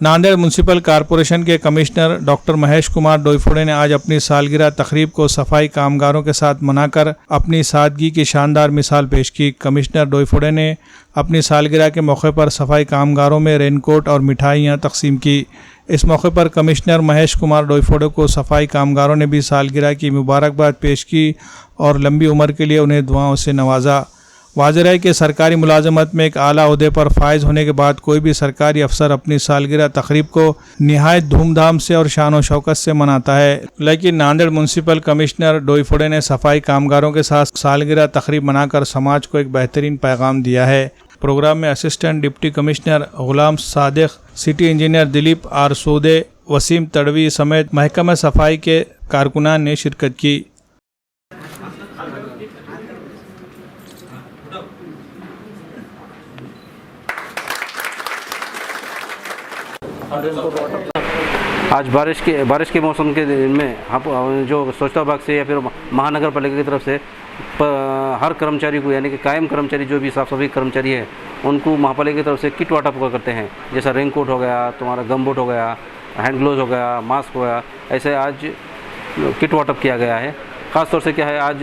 Nanded municipal corporation के commissioner doctor Mahesh Kumar Doiphode ने आज अपनी सालगिरह तकरीब को सफाई कामगारों के साथ मनाकर अपनी सादगी की शानदार मिसाल पेश की। कमिश्नर डोईफोड़े ने अपनी सालगिरह के मौके पर सफाई कामगारों में रेनकोट और मिठाइयाँ तकसीम की। इस मौके पर कमिश्नर महेश कुमार डोईफोड़े को सफाई कामगारों ने भी सालगिरह की मुबारकबाद पेश की और लंबी उम्र के लिए उन्हें दुआओं से नवाजा। वाज़ेह है कि सरकारी मुलाजमत में एक आला ओहदे पर फायज होने के बाद कोई भी सरकारी अफसर अपनी सालगिरह तकरीब को निहायत धूमधाम से और शान व शौकत से मनाता है, लेकिन नांदेड़ म्यूनसिपल कमिश्नर डोईफोड़े ने सफाई कामगारों के साथ सालगिरह तकरीब मनाकर समाज को एक बेहतरीन पैगाम दिया है। प्रोग्राम में assistant deputy commissioner Ghulam Sadiq, city engineer Dilip R Sode, Waseem Tadvi समेत महकमा सफाई के कारकुनान ने शिरकत की। आज बारिश के मौसम के दिन में हम जो स्वच्छता विभाग से या फिर महानगर पालिका की तरफ से हर कर्मचारी को, यानी कि कायम कर्मचारी जो भी साफ सफाई कर्मचारी है, उनको महापालिका की तरफ से किट वाटअप करते हैं। जैसा रेनकोट हो गया, तुम्हारा गमबूट हो गया, हैंड ग्लोव्स हो गया, मास्क हो गया, ऐसे आज किट वाटअप किया गया है। ख़ास तौर से क्या है, आज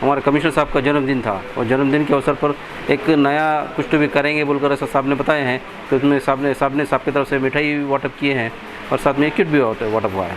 हमारे कमिश्नर साहब का जन्मदिन था और जन्मदिन के अवसर पर एक नया कुछ तो भी करेंगे बोलकर ऐसा साहब ने बताए हैं, तो उसमें साहब की तरफ से मिठाई वाटअप किए हैं और साथ में किट भी वाटअप हुआ है।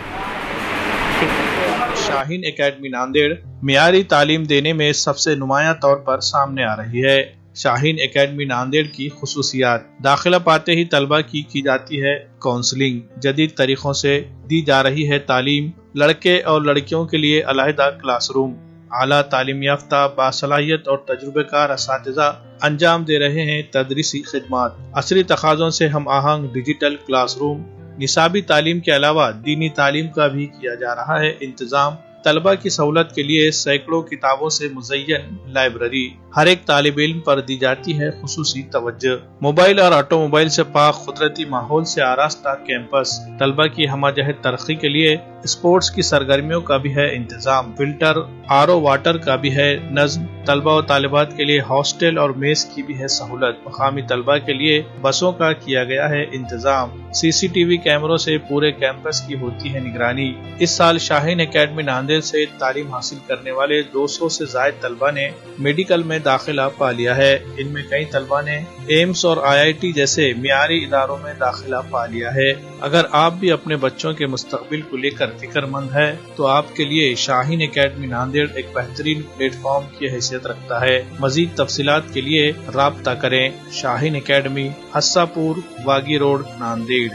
शाहीन एकेडमी नांदेड़ मियारी तालीम देने में सबसे नुमायां तौर पर सामने आ रही है। शाहीन एकेडमी नांदेड़ की खुसूसियात: दाखिला पाते ही तलबा की जाती है काउंसलिंग, जदीद तरीकों से दी जा रही है तालीम, लड़के और लड़कियों के लिए अलहदा क्लासरूम, आला तालीम याफ्ता बासलाहियत और तजुर्बेकार असातिज़ा अंजाम दे रहे हैं तदरीसी खिदमात, असरी तकाज़ों से हम आहंग डिजिटल क्लासरूम, निसाबी तालीम के अलावा दीनी तालीम का भी किया जा रहा है इंतजाम, तलबा की सहूलत के लिए सैकड़ों किताबों से मुज़य्यन लाइब्रेरी, हर एक तालिब इल्म पर दी जाती है खुसूसी तवज्जो, मोबाइल और ऑटोमोबाइल से पाक कुदरती माहौल से आरास्ता कैंपस, तलबा की हमजहत तरक्की के लिए स्पोर्ट्स की सरगर्मियों का भी है इंतजाम, फिल्टर आरओ वाटर का भी है नज़्म, तलबा और तालिबात के लिए हॉस्टल और मेस की भी है सहूलत, मकामी तलबा के लिए बसों का किया गया है इंतजाम, CCTV कैमरों से पूरे कैंपस की होती है निगरानी। इस साल शाहीन एकेडमी नांदेड़ से तालीम हासिल करने वाले 200 से ज़ायद तलबा ने मेडिकल में दाखिला पा लिया है। इनमें कई तलबा ने एम्स और IIT जैसे मियारी इदारों में दाखिला पा लिया है। अगर आप भी अपने बच्चों के मुस्तकबिल को लेकर फिक्रमंद है तो आपके लिए शाहीन एकेडमी नांदेड़ एक बेहतरीन प्लेटफॉर्म की हैसियत रखता है। मजीद तफसीलात के लिए राब्ता करें। Shaheen academy, हस्सापुर, वागी road, Nanded.